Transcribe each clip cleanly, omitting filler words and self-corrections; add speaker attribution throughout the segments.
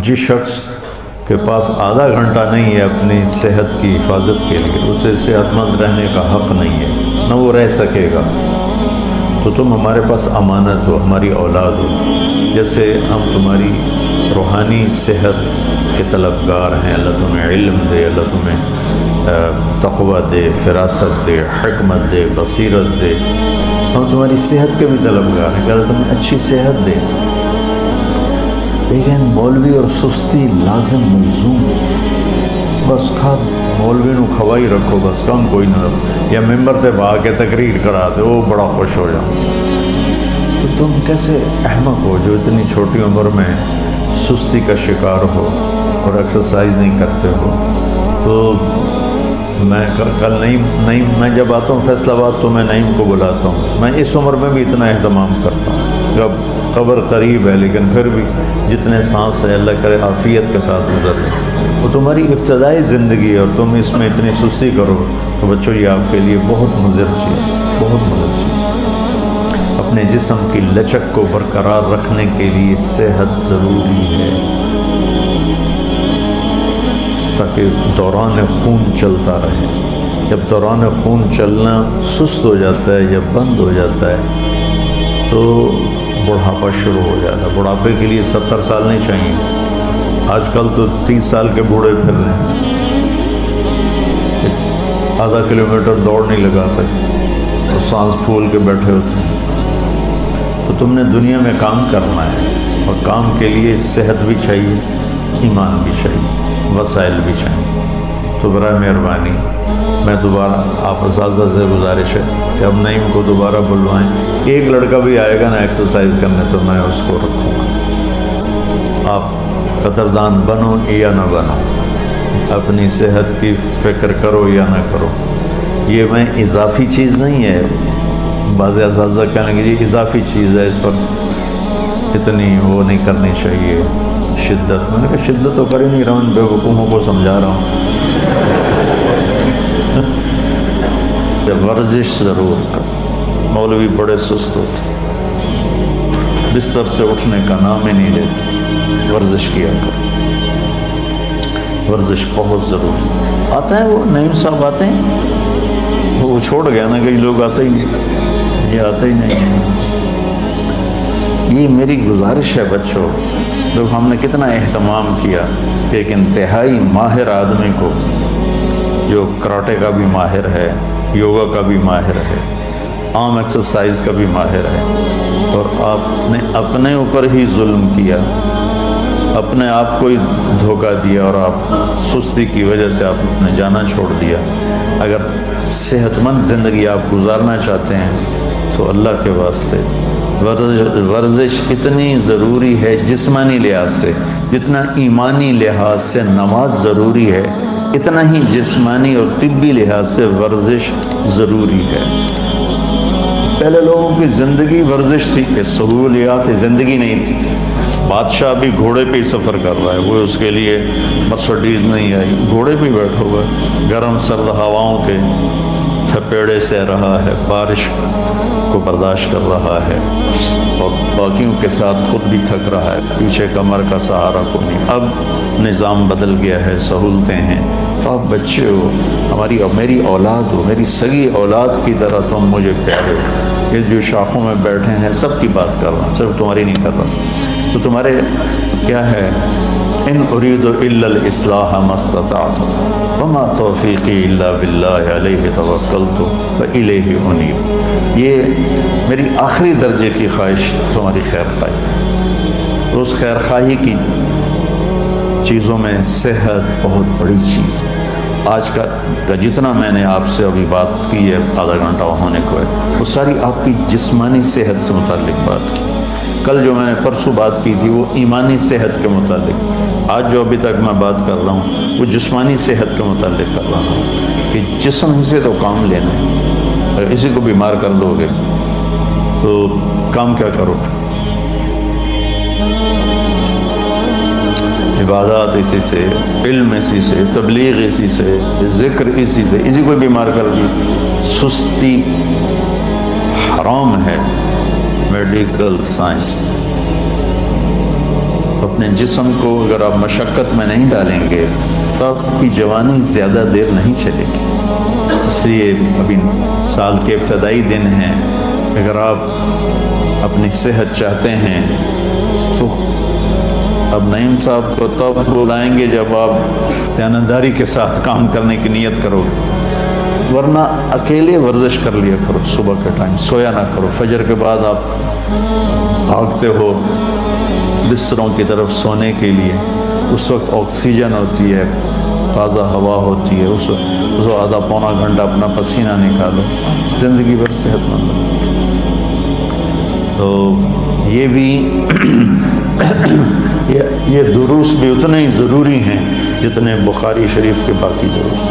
Speaker 1: جس شخص کے پاس آدھا گھنٹہ نہیں ہے اپنی صحت کی حفاظت کے لیے، اسے صحت مند رہنے کا حق نہیں ہے، نہ وہ رہ سکے گا۔ تو تم ہمارے پاس امانت ہو، ہماری اولاد ہو، جیسے ہم تمہاری روحانی صحت کے طلبگار ہیں۔ اللہ تمہیں علم دے، اللہ تمہیں تقوی دے، فراست دے، حکمت دے، بصیرت دے۔ ہم تمہاری صحت کے بھی طلبگار ہیں کہ اللہ تمہیں اچھی صحت دے۔ لیکن مولوی اور سستی لازم ملزوم، بس مولوی نو کھوائی رکھو، بس کم کوئی نہ رکھو، یا ممبر تے بھا کے تقریر کرا دے، وہ بڑا خوش ہو جاؤ۔ تو تم کیسے احمق ہو جو اتنی چھوٹی عمر میں سستی کا شکار ہو اور ایکسرسائز نہیں کرتے ہو؟ تو میں کل نعیم میں جب آتا ہوں فیصل آباد تو میں نعیم کو بلاتا ہوں۔ میں اس عمر میں بھی اتنا اہتمام کرتا ہوں، جب قبر قریب ہے لیکن پھر بھی جتنے سانس ہے اللہ کرے عافیت کے ساتھ گزر لیں۔ وہ تمہاری ابتدائی زندگی ہے اور تم اس میں اتنی سستی کرو تو بچوں یہ آپ کے لیے بہت مضر چیز، بہت مضر چیز۔ اپنے جسم کی لچک کو برقرار رکھنے کے لیے صحت ضروری ہے تاکہ دوران خون چلتا رہے۔ جب دوران خون چلنا سست ہو جاتا ہے یا بند ہو جاتا ہے تو بڑھاپا شروع ہو جاتا ہے۔ بڑھاپے کے لیے 70 سال نہیں چاہیے، آج کل تو 30 سال کے بوڑھے پھر رہے ہیں، آدھا کلومیٹر دوڑ نہیں لگا سکتے اور سانس پھول کے بیٹھے ہوتے ہیں۔ تو تم نے دنیا میں کام کرنا ہے اور کام کے لیے صحت بھی چاہیے، ایمان بھی چاہیے، وسائل بھی چاہیے۔ تو برائے مہربانی میں دوبارہ آپ اساتذہ سے گزارش ہے کہ اب نعیم کو دوبارہ بلوائیں۔ ایک لڑکا بھی آئے گا نا ایکسرسائز کرنے تو میں اس کو رکھوں گا۔ آپ قدردان بنو یا نہ بنو، اپنی صحت کی فکر کرو یا نہ کرو، یہ میں اضافی چیز نہیں ہے۔ بعض اساتذہ کہنے کہ یہ اضافی چیز ہے، اس پر اتنی وہ نہیں کرنی چاہیے شدت۔ میں نے کہا شدت تو کر ہی نہیں رہا ہوں، ان بے وقوفوں کو سمجھا رہا ہوں۔ ورزش ضرور کر۔ مولوی بڑے سست ہوتے، بستر سے اٹھنے کا نام ہی نہیں لیتے۔ ورزش کیا کر، ورزش بہت ضروری۔ آتا ہے وہ نعیم صاحب آتے ہیں، وہ چھوڑ گیا نا، کئی لوگ آتے ہی نہیں، یہ آتے ہی نہیں۔ یہ میری گزارش ہے بچوں، جب ہم نے کتنا اہتمام کیا کہ ایک انتہائی ماہر آدمی کو، جو کراٹے کا بھی ماہر ہے، یوگا کا بھی ماہر ہے، عام ایکسرسائز کا بھی ماہر ہے، اور آپ نے اپنے اوپر ہی ظلم کیا، اپنے آپ کو ہی دھوکہ دیا اور آپ سستی کی وجہ سے آپ نے جانا چھوڑ دیا۔ اگر صحت مند زندگی آپ گزارنا چاہتے ہیں تو اللہ کے واسطے ورزش اتنی ضروری ہے جسمانی لحاظ سے، جتنا ایمانی لحاظ سے نماز ضروری ہے، اتنا ہی جسمانی اور طبی لحاظ سے ورزش ضروری ہے۔ پہلے لوگوں کی زندگی ورزش تھی کہ سہولیات زندگی نہیں تھی۔ بادشاہ بھی گھوڑے پہ ہی سفر کر رہا ہے، وہ اس کے لیے مرسڈیز نہیں آئی، گھوڑے پہ بیٹھا ہوا ہے، گرم سرد ہواؤں کے تھپیڑے سہ رہا ہے، بارش کو برداشت کر رہا ہے اور باقیوں کے ساتھ خود بھی تھک رہا ہے، پیچھے کمر کا سہارا کو نہیں۔ اب نظام بدل گیا ہے، سہولتیں ہیں، تو آپ بچے ہو، میری اولاد ہو، میری سگی اولاد کی طرح تم مجھے پیارے ہو۔ یہ جو شاخوں میں بیٹھے ہیں سب کی بات کر رہا ہوں، صرف تمہاری نہیں کر رہا۔ تو تمہارے کیا ہے، ان اريد الا الاصلاح ما استطعت وما توفیقی الا باللہ علیہ توکلت والیہ انیب۔ یہ میری آخری درجے کی خواہش تمہاری خیر خواہی۔ اس خیر خواہی کی چیزوں میں صحت بہت بڑی چیز ہے۔ آج کا جتنا میں نے آپ سے ابھی بات کی ہے، آدھا گھنٹہ ہونے کو ہے، وہ ساری آپ کی جسمانی صحت سے متعلق بات کی۔ کل جو میں نے پرسوں بات کی تھی وہ ایمانی صحت کے متعلق، آج جو ابھی تک میں بات کر رہا ہوں وہ جسمانی صحت کے متعلق کر رہا ہوں کہ جسم ہی سے تو کام لینا ہے۔ اگر اسی کو بیمار کر دو گے تو کام کیا کرو؟ عبادات اسی سے، علم اسی سے، تبلیغ اسی سے، ذکر اسی سے، اسی کو بیمار کر دی۔ سستی حرام ہے میڈیکل سائنس۔ اپنے جسم کو اگر آپ مشقت میں نہیں ڈالیں گے تو آپ کی جوانی زیادہ دیر نہیں چلے گی. اس لیے ابھی سال کے ابتدائی دن ہیں، اگر آپ اپنی صحت چاہتے ہیں تو اب نعیم صاحب کو تب بلائیں گے جب آپ دیانتداری کے ساتھ کام کرنے کی نیت کرو گے، ورنہ اکیلے ورزش کر لیا کرو. صبح کے ٹائم سویا نہ کرو، فجر کے بعد آپ بھاگتے ہو بستروں کی طرف سونے کے لیے، اس وقت آکسیجن ہوتی ہے، تازہ ہوا ہوتی ہے، اس وقت آدھا پونا گھنٹہ اپنا پسینہ نکالو، زندگی بھر صحت مند ہو. تو یہ بھی یہ دروس بھی اتنے ہی ضروری ہیں جتنے بخاری شریف کے باقی دروس.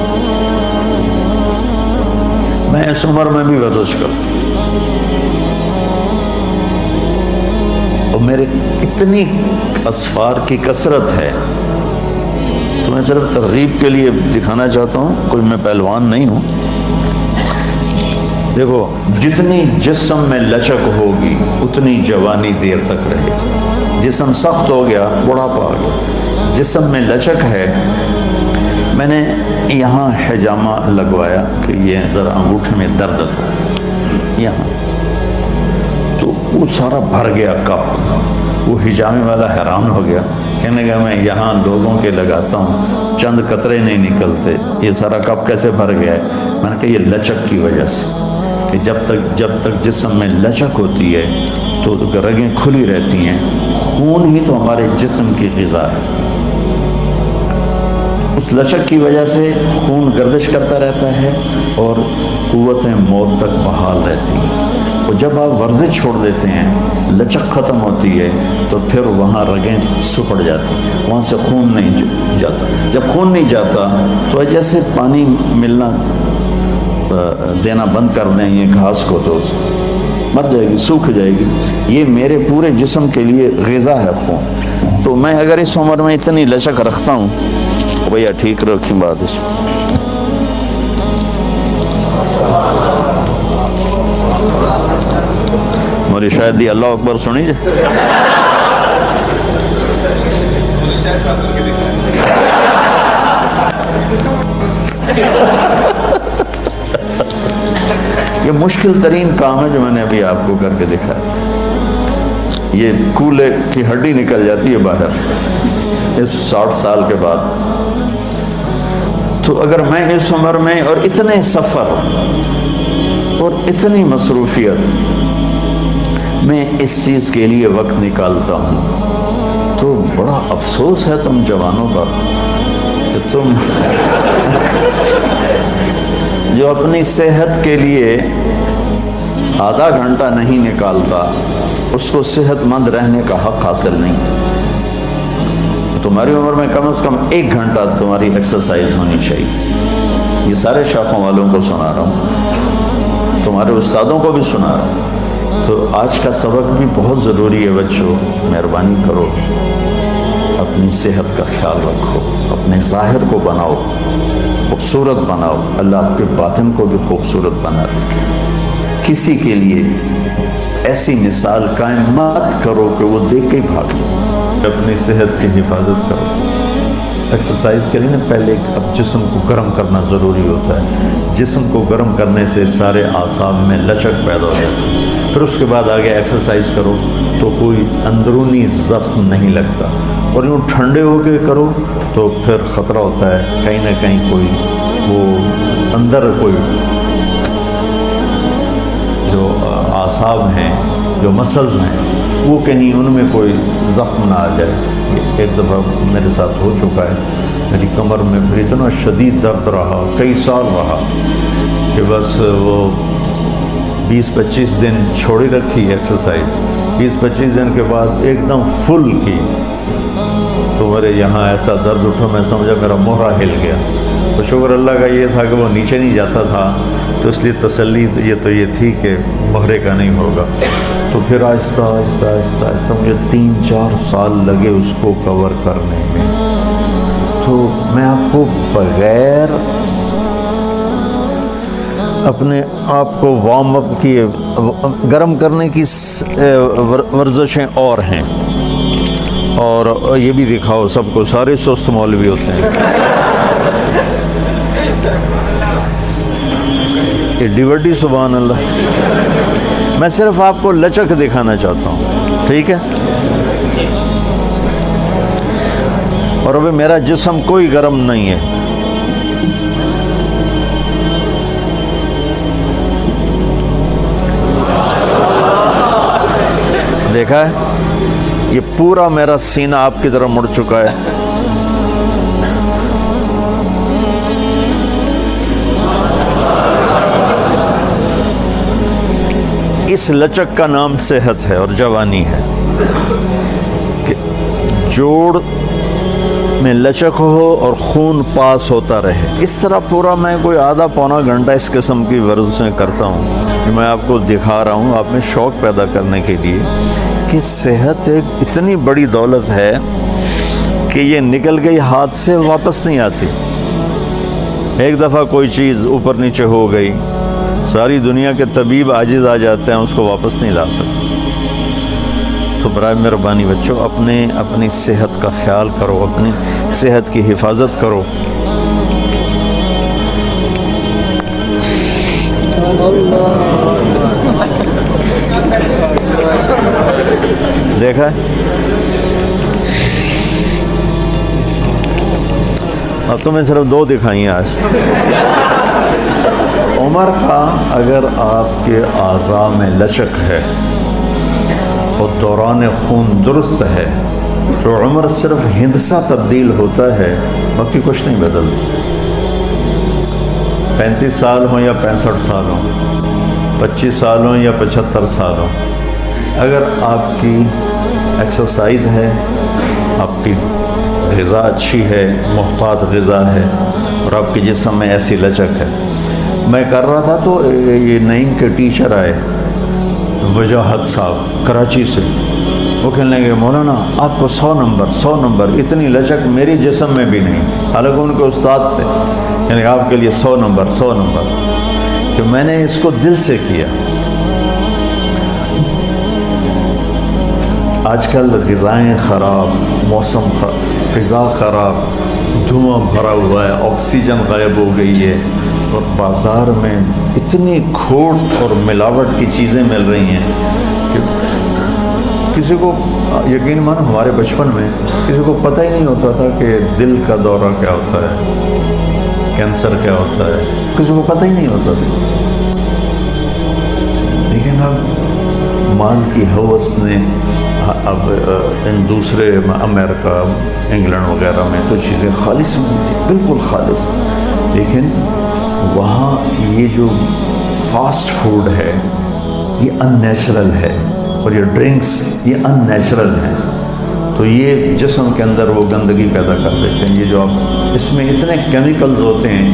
Speaker 1: میں اس عمر میں بھی ورزش کرتا ہوں اور میرے اتنی اسفار کی کثرت ہے، تو میں صرف ترغیب کے لیے دکھانا چاہتا ہوں، کوئی میں پہلوان نہیں ہوں. دیکھو، جتنی جسم میں لچک ہوگی اتنی جوانی دیر تک رہے گی. جسم سخت ہو گیا بڑھاپا آ گیا. جسم میں لچک ہے. میں نے یہاں حجامہ لگوایا کہ یہ ذرا انگوٹھے میں درد تھا یہاں، تو وہ سارا بھر گیا کپ. وہ حجامے والا حیران ہو گیا، کہنے لگا میں یہاں لوگوں کے لگاتا ہوں چند قطرے نہیں نکلتے، یہ سارا کپ کیسے بھر گیا ہے؟ میں نے کہا یہ لچک کی وجہ سے، کہ جب تک جسم میں لچک ہوتی ہے تو رگیں کھلی رہتی ہیں. خون ہی تو ہمارے جسم کی غذا ہے. اس لچک کی وجہ سے خون گردش کرتا رہتا ہے اور قوتیں موت تک بحال رہتی ہیں. اور جب آپ ورزش چھوڑ دیتے ہیں، لچک ختم ہوتی ہے، تو پھر وہاں رگیں سپڑ جاتی ہیں، وہاں سے خون نہیں جاتا. جب خون نہیں جاتا تو جیسے پانی ملنا دینا بند کر دیں یہ گھاس کو تو مر جائے گی، سوکھ جائے گی. یہ میرے پورے جسم کے لیے غذا ہے خون. تو میں اگر اس عمر میں اتنی لچک رکھتا ہوں، بھیا ٹھیک رکھیں بات. موری شاید دی اللہ اکبر سنی جائے. یہ مشکل ترین کام ہے جو میں نے ابھی آپ کو کر کے دکھایا. یہ کولے کی ہڈی نکل جاتی ہے باہر اس 60 سال کے بعد. تو اگر میں اس عمر میں اور اتنے سفر اور اتنی مصروفیت میں اس چیز کے لیے وقت نکالتا ہوں تو بڑا افسوس ہے تم جوانوں پر کہ تم جو اپنی صحت کے لیے آدھا گھنٹہ نہیں نکالتا اس کو صحت مند رہنے کا حق حاصل نہیں. تمہاری عمر میں کم از کم 1 گھنٹہ تمہاری ایکسرسائز ہونی چاہیے. یہ سارے شاخوں والوں کو سنا رہا ہوں، تمہارے استادوں کو بھی سنا رہا ہوں. تو آج کا سبق بھی بہت ضروری ہے. بچوں مہربانی کرو، اپنی صحت کا خیال رکھو، اپنے ظاہر کو بناؤ، خوبصورت بناؤ. اللہ آپ کے باطن کو بھی خوبصورت بنا دے. کسی کے لیے ایسی مثال قائم مت کرو کہ وہ دیکھ کے ہی بھاگ جائے. اپنی صحت کی حفاظت کرو. ایکسرسائز کے لیے نا پہلے اب جسم کو گرم کرنا ضروری ہوتا ہے. جسم کو گرم کرنے سے سارے اعصاب میں لچک پیدا ہو جاتی ہے. پھر اس کے بعد آگے ایکسرسائز کرو تو کوئی اندرونی زخم نہیں لگتا. اور یوں ٹھنڈے ہو کے کرو تو پھر خطرہ ہوتا ہے کہیں نہ کہیں کوئی وہ اندر کوئی جو اعصاب ہیں، جو مسلز ہیں، وہ کہیں ان میں کوئی زخم نہ آ جائے. ایک دفعہ میرے ساتھ ہو چکا ہے. میری کمر میں پھر اتنا شدید درد رہا، کئی سال رہا، کہ بس وہ 20-25 دن چھوڑی رکھی ایکسرسائز. 20-25 دن کے بعد ایک دم فل کی تو میرے یہاں ایسا درد اٹھا، میں سمجھا میرا مہرہ ہل گیا. تو شکر اللہ کا یہ تھا کہ وہ نیچے نہیں جاتا تھا، تو اس لیے تسلی تو یہ تھی کہ مہرے کا نہیں ہوگا. تو پھر آہستہ آہستہ آہستہ آہستہ مجھے 3-4 سال لگے اس کو کور کرنے میں. تو میں آپ کو بغیر اپنے آپ کو وارم اپ کیے گرم کرنے کی ورزشیں اور ہیں. اور یہ بھی دکھاؤ سب کو، سارے سست مولوی ہوتے ہیں، ایڈی وڈی سبحان اللہ۔ میں صرف آپ کو لچک دکھانا چاہتا ہوں، ٹھیک ہے؟ اور ابھی میرا جسم کوئی گرم نہیں ہے، دیکھا ہے؟ یہ پورا میرا سینہ آپ کی طرف مڑ چکا ہے۔ اس لچک کا نام صحت ہے اور جوانی ہے، کہ جوڑ میں لچک ہو اور خون پاس ہوتا رہے۔ اس طرح پورا میں کوئی آدھا پونا گھنٹہ اس قسم کی ورزشیں کرتا ہوں کہ میں آپ کو دکھا رہا ہوں، آپ میں شوق پیدا کرنے کے لیے کہ صحت ایک اتنی بڑی دولت ہے کہ یہ نکل گئی ہاتھ سے واپس نہیں آتی۔ ایک دفعہ کوئی چیز اوپر نیچے ہو گئی، ساری دنیا کے طبیب عاجز آ جاتے ہیں، اس کو واپس نہیں لا سکتے۔ تو برائے مہربانی بچوں اپنی صحت کا خیال کرو، اپنی صحت کی حفاظت کرو۔ دیکھا؟ اب تمہیں صرف 2 دکھائیں آج۔ عمر کا اگر آپ کے اعضاء میں لچک ہے اور دوران خون درست ہے تو عمر صرف ہندسہ تبدیل ہوتا ہے، باقی کچھ نہیں بدلتا۔ 35 سال ہوں یا 65 سال ہوں، 25 سال ہوں یا 75 سال ہوں، اگر آپ کی ایکسرسائز ہے، آپ کی غذا اچھی ہے، محتاط غذا ہے، اور آپ کے جسم میں ایسی لچک ہے۔ میں کر رہا تھا تو یہ نعیم کے ٹیچر آئے، وجاہت صاحب کراچی سے، وہ کہنے لگے مولانا آپ کو 100 نمبر، اتنی لچک میری جسم میں بھی نہیں، حالانکہ ان کے استاد تھے، یعنی آپ کے لیے 100 نمبر کہ میں نے اس کو دل سے کیا۔ آج کل غذائیں خراب، موسم فضا خراب، دھواں بھرا ہوا ہے، آکسیجن غائب ہو گئی ہے، اور بازار میں اتنی کھوٹ اور ملاوٹ کی چیزیں مل رہی ہیں کہ کسی کو یقین مانو ہمارے بچپن میں کسی کو پتہ ہی نہیں ہوتا تھا کہ دل کا دورہ کیا ہوتا ہے، کینسر کیا ہوتا ہے، کسی کو پتہ ہی نہیں ہوتا تھا۔ لیکن اب مال کی ہوس نے اب ان دوسرے امریکہ، انگلینڈ وغیرہ میں تو چیزیں خالص ملتی، بالکل خالص، لیکن وہاں یہ جو فاسٹ فوڈ ہے یہ ان نیچرل ہے، اور یہ ڈرنکس یہ ان نیچرل ہیں، تو یہ جسم کے اندر وہ گندگی پیدا کر دیتے ہیں۔ یہ جو آپ اس میں اتنے کیمیکلز ہوتے ہیں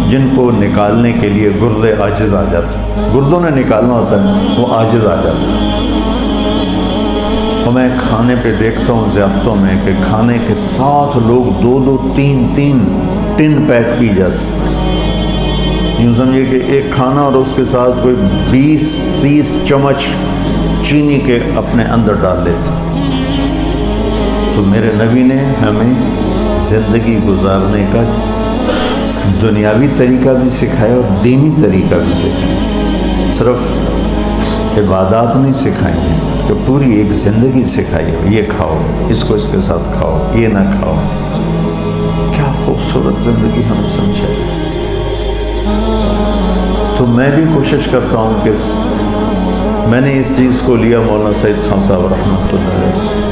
Speaker 1: جن کو نکالنے کے لیے گردے عاجز آ جاتے ہیں، گردوں نے نکالنا ہوتا ہے، وہ عاجز آ جاتے ہیں۔ اور میں کھانے پہ دیکھتا ہوں ضیافتوں میں کہ کھانے کے ساتھ لوگ 2 3 ٹن پیک پی جاتے ہیں، یوں سمجھے کہ ایک کھانا اور اس کے ساتھ کوئی 20-30 چمچ چینی کے اپنے اندر ڈال لیتے ہیں۔ تو میرے نبی نے ہمیں زندگی گزارنے کا دنیاوی طریقہ بھی سکھایا اور دینی طریقہ بھی سکھایا، صرف عبادات نہیں سکھائی ہیں، کہ پوری ایک زندگی سکھائی ہے، یہ کھاؤ، اس کو اس کے ساتھ کھاؤ، یہ نہ کھاؤ۔ کیا خوبصورت زندگی ہمیں سمجھائی۔ تو میں بھی کوشش کرتا ہوں کہ میں نے اس چیز کو لیا مولانا سعید خان صاحب رحمۃ اللہ علیہ سے۔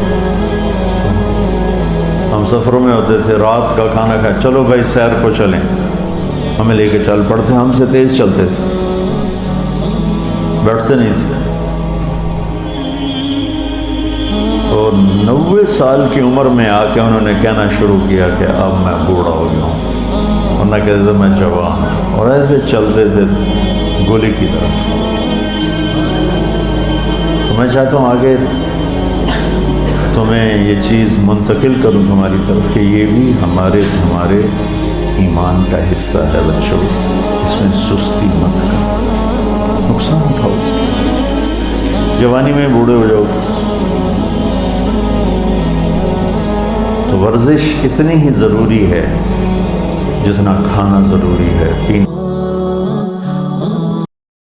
Speaker 1: ہم سفروں میں ہوتے تھے، رات کا کھانا کھائے، چلو بھائی سیر کو چلیں، ہمیں لے کے چل پڑتے، ہم سے تیز چلتے تھے، بیٹھتے نہیں تھے۔ اور 90 سال کی عمر میں آ کے انہوں نے کہنا شروع کیا کہ اب میں بوڑھا ہو گیا ہوں، ورنہ کہتے تھے میں جوان ہوں، اور ایسے چلتے تھے گولی کی طرح۔ تو میں چاہتا ہوں آگے تمہیں یہ چیز منتقل کروں تمہاری طرف کہ یہ بھی ہمارے ایمان کا حصہ ہے بچوں، اس میں سستی مت کرو، نقصان اٹھاؤ، جوانی میں بوڑھے ہو جاؤ ورزش اتنی ہی ضروری ہے جتنا کھانا ضروری ہے، پینا